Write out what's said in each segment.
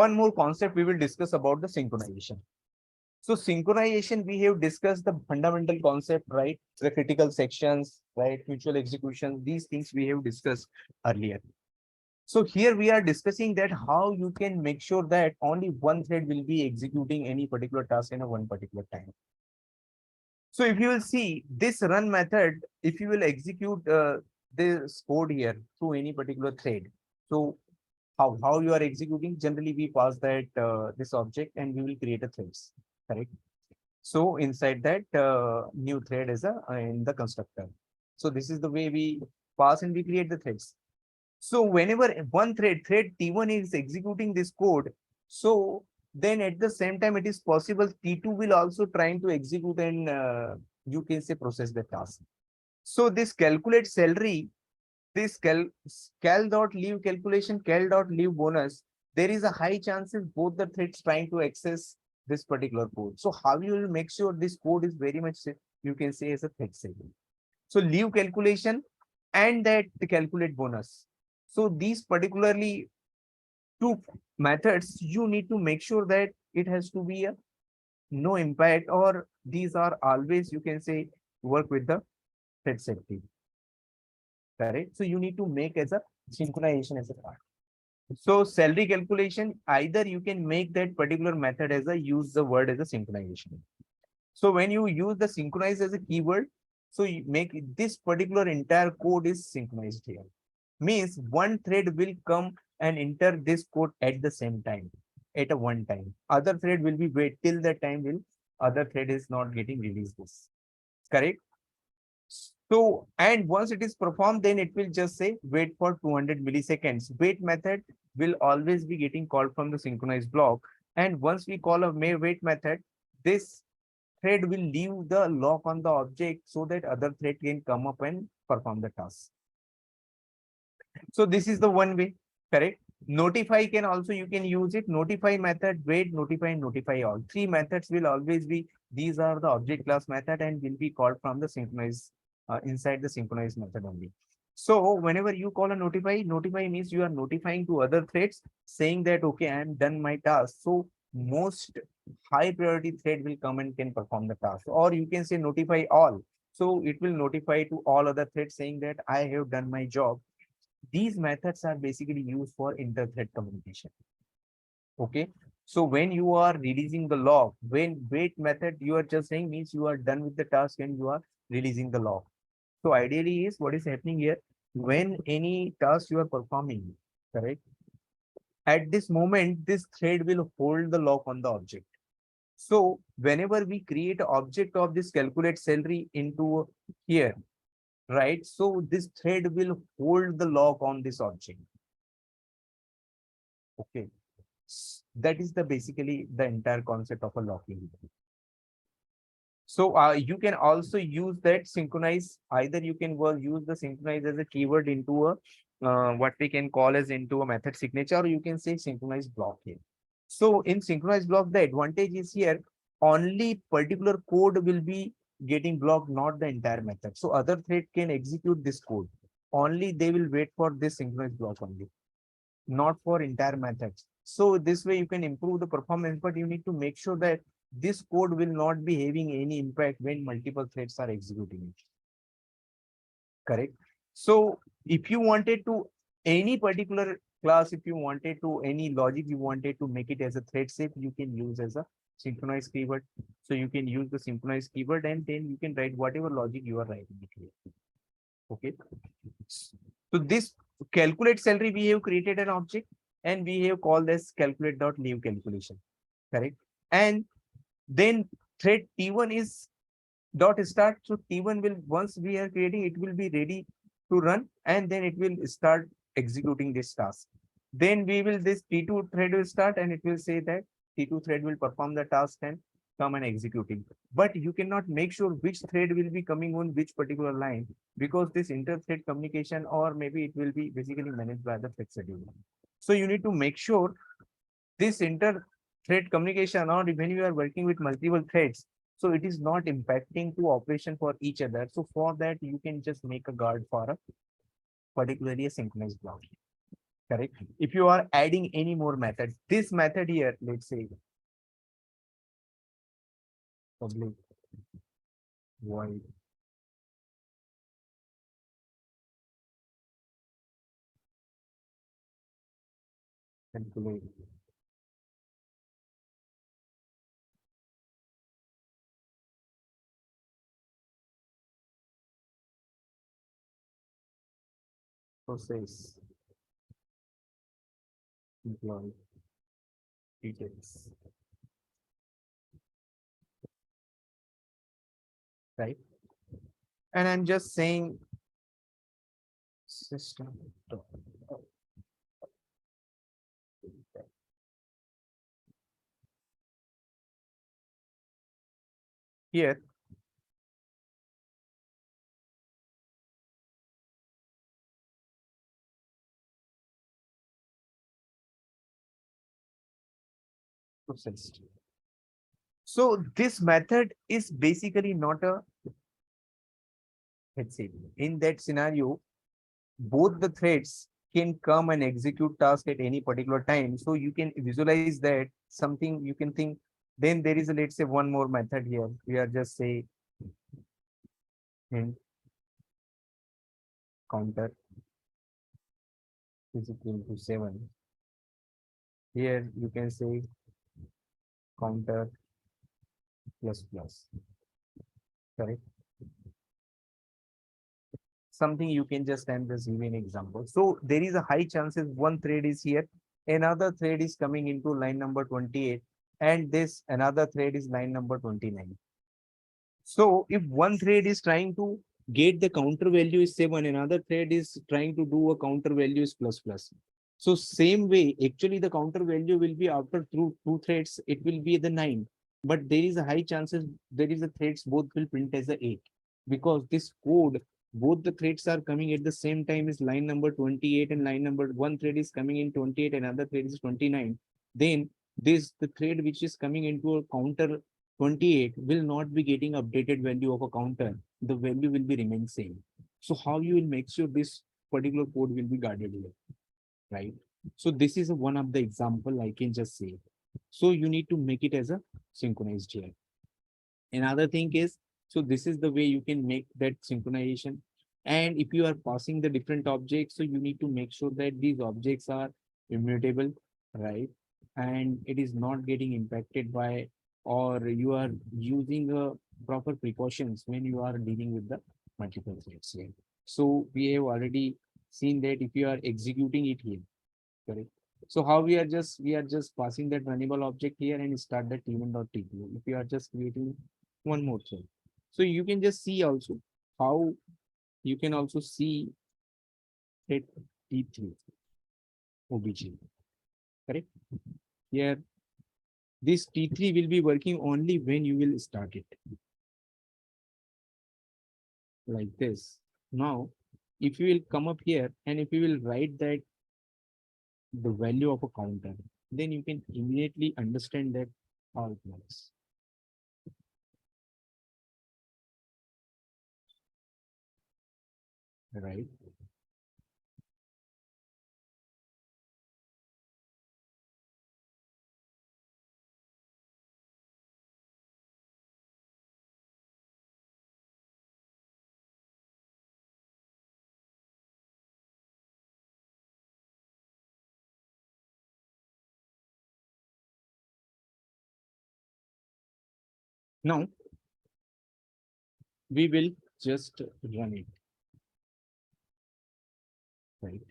one more concept we will discuss about the synchronization. So synchronization, we have discussed the fundamental concept, right? The critical sections, right? Mutual execution, these things we have discussed earlier. So here we are discussing that how you can make sure that only one thread will be executing any particular task in a one particular time. So if you will see this run method, if you will execute this code here through any particular thread. So how you are executing, generally we pass that this object and we will create a threads, correct? So inside that new thread is a in the constructor. So this is the way we pass and we create the threads. So whenever one thread T1 is executing this code, so then at the same time it is possible T2 will also trying to execute and you can say process the task. So this calculate salary, this cal dot leave calculation, cal dot leave bonus, there is a high chances both the threads trying to access this particular code. So how you will make sure this code is very much you can say as a thread saving. So leave calculation and that the calculate bonus. So these particularly two methods, you need to make sure that it has to be a no impact, or these are always you can say work with the thread safety. Correct. So you need to make as a synchronization as a part. So salary calculation, either you can make that particular method as a use the word as a synchronization. So when you use the synchronize as a keyword, so you make this particular entire code is synchronized here. Means one thread will come and enter this code at the same time, at a one time. Other thread will be wait till the time will other thread is not getting released this. Correct? So, and once it is performed, then it will just say wait for 200 milliseconds. Wait method will always be getting called from the synchronized block. And once we call a wait method, this thread will leave the lock on the object so that other thread can come up and perform the task. So this is the one way, correct? Notify can also, you can use it. Notify method, wait, notify, and notify all. Three methods will always be, these are the object class method and will be called from the synchronize, inside the synchronize method only. So whenever you call a notify, notify means you are notifying to other threads saying that, okay, I am done my task. So most high priority thread will come and can perform the task. Or you can say notify all. So it will notify to all other threads saying that I have done my job. These methods are basically used for inter-thread communication. Okay. So when you are releasing the log, when wait method, you are just saying means you are done with the task and you are releasing the log. So ideally is what is happening here when any task you are performing, correct? At this moment, this thread will hold the lock on the object. So whenever we create an object of this calculate salary into here, right? So this thread will hold the lock on this object. Okay. That is the basically the entire concept of a locking. So you can also use that synchronize. Either you can use the synchronize as a keyword into a what we can call as into a method signature, or you can say synchronize block here. So in synchronize block, the advantage is here only particular code will be getting blocked, not the entire method. So other thread can execute this code. Only they will wait for this synchronize block only, not for entire methods. So this way you can improve the performance, but you need to make sure that this code will not be having any impact when multiple threads are executing it. Correct. So if you wanted to any particular class, if you wanted to any logic, you wanted to make it as a thread safe, you can use as a synchronized keyword. So you can use the synchronized keyword and then you can write whatever logic you are writing it here. Okay. So this calculate salary, we have created an object and we have called this calculate dot leave calculation. Correct. And then thread T1 is dot start. So T1 will, once we are creating, it will be ready to run and then it will start executing this task. Then we will, this T2 thread will start and it will say that T2 thread will perform the task and come and executing. But you cannot make sure which thread will be coming on which particular line because this inter-thread communication, or maybe it will be basically managed by the thread scheduler. So you need to make sure this inter-thread communication, or when you are working with multiple threads, so it is not impacting to operation for each other. So for that, you can just make a guard for a particularly a synchronized block. correct? If you are adding any more method, this method here, let's say public void calculate process employee details, right? And I'm just saying system dot here processed. So this method is basically not a, let's say, in that scenario, both the threads can come and execute task at any particular time. So you can visualize that something you can think. Then there is a, let's say, one more method here. We are just say int counter is equal to 7. Here you can say counter plus plus, correct? Something you can just and just give an example. So there is a high chances one thread is here, another thread is coming into line number 28, and this another thread is line number 29. So if one thread is trying to get the counter value is 7, another thread is trying to do a counter value is plus plus. So same way, actually the counter value will be after through two threads, it will be the 9. But there is a high chances there is a threads both will print as a 8. Because this code, both the threads are coming at the same time is line number 28 and line number one thread is coming in 28, another thread is 29. Then this the thread which is coming into a counter 28 will not be getting updated value of a counter. The value will be remain same. So how you will make sure this particular code will be guarded here, right? So this is one of the example I can just say. So you need to make it as a synchronized here. Another thing is, so this is the way you can make that synchronization. And if you are passing the different objects, so you need to make sure that these objects are immutable, right? And it is not getting impacted by, or you are using proper precautions when you are dealing with the multiple threads here. So we have already seen that if you are executing it here, correct? So how we are just passing that runnable object here and start the t1.tp. If you are just creating one more thing. So you can just see also how you can also see that T3 OBJ, correct? Here, this T3 will be working only when you will start it like this. Now, if you will come up here and if you will write that the value of a counter, then you can immediately understand that how it works, right? Now, we will just run it, right?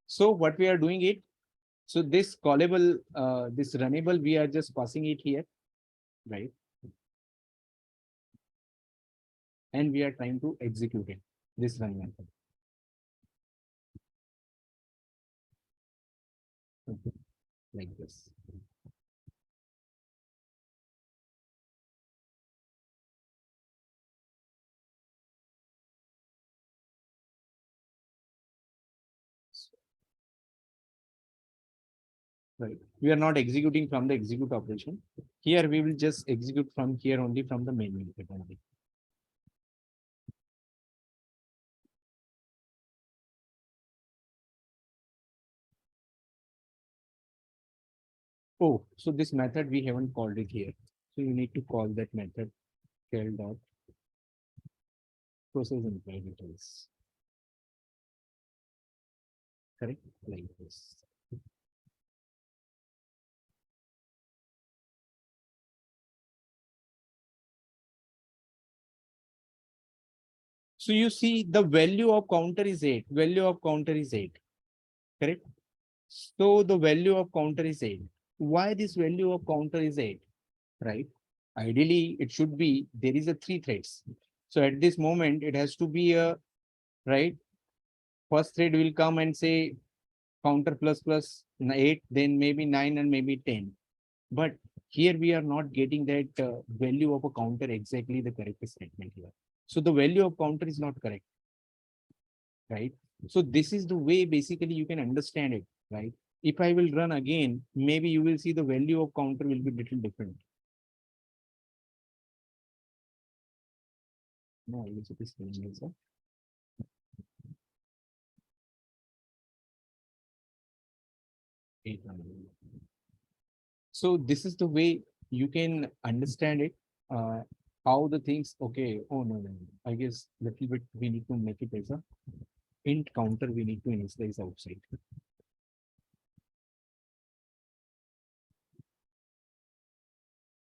So what we are doing it, so this callable, this runnable, we are just passing it here, right? And we are trying to execute it, this run method. Okay, like this. Right. We are not executing from the execute operation. Here we will just execute from here only from the main method only. Oh, so this method we haven't called it here. So you need to call that method cal dot process implied details. Correct? Like this. So you see the value of counter is 8. Value of counter is 8. Correct? So the value of counter is 8. Why this value of counter is 8? Right? Ideally, it should be there is a 3 threads. So at this moment, it has to be a right. First thread will come and say counter plus plus 8, then maybe 9 and maybe 10. But here we are not getting that value of a counter exactly the correct statement here. So the value of counter is not correct, right? So this is the way basically you can understand it, right? If I will run again, maybe you will see the value of counter will be little different. No, I will see this thing also. So this is the way you can understand it. Uh, how the things, okay, oh no. I guess little bit we need to make it as a int counter, we need to initialize outside.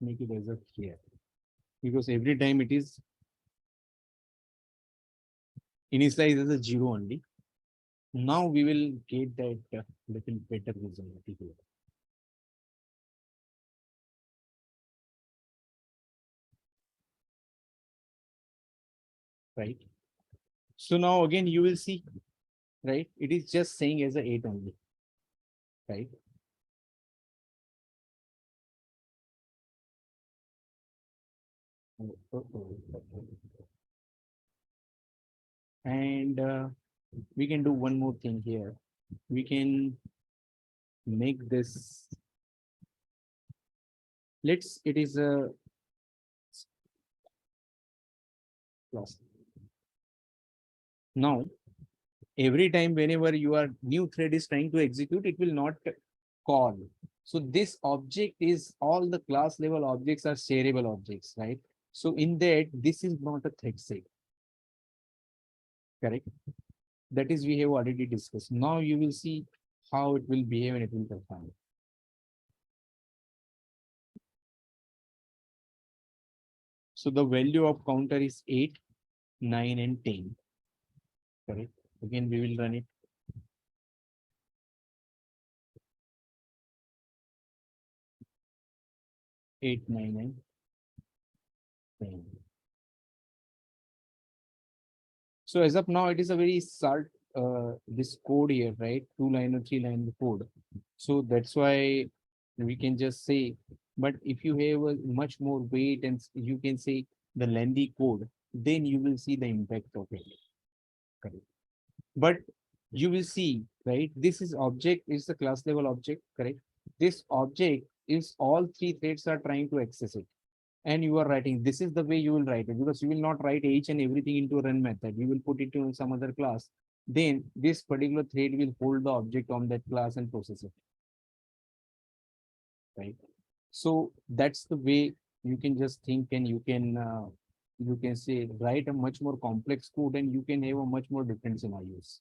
Make it as a here. Because every time it is initialized as a 0 only. Now we will get that little better visibility here, right? So now again you will see, right? It is just saying as a 8 only, right? And we can do one more thing here. We can make this, let's, it is a class. Now, every time whenever your new thread is trying to execute, it will not call. So this object is all the class level objects are shareable objects, right? So in that, this is not a thread set, correct? That is we have already discussed. Now you will see how it will behave and it will perform. So the value of counter is 8, 9, and 10. Correct. Again, we will run it. 8, 9, and 10. So as of now, it is a very short this code here, right? 2 line or 3 line code. So that's why we can just say, but if you have a much more weight and you can say the lengthy code, then you will see the impact of it. Correct. But you will see, right? This is object is the class level object, correct? This object is all 3 threads are trying to access it. And you are writing, this is the way you will write it, because you will not write each and everything into a run method. You will put it in some other class. Then this particular thread will hold the object on that class and process it, right? So that's the way you can just think and you can say write a much more complex code and you can have a much more different scenarios.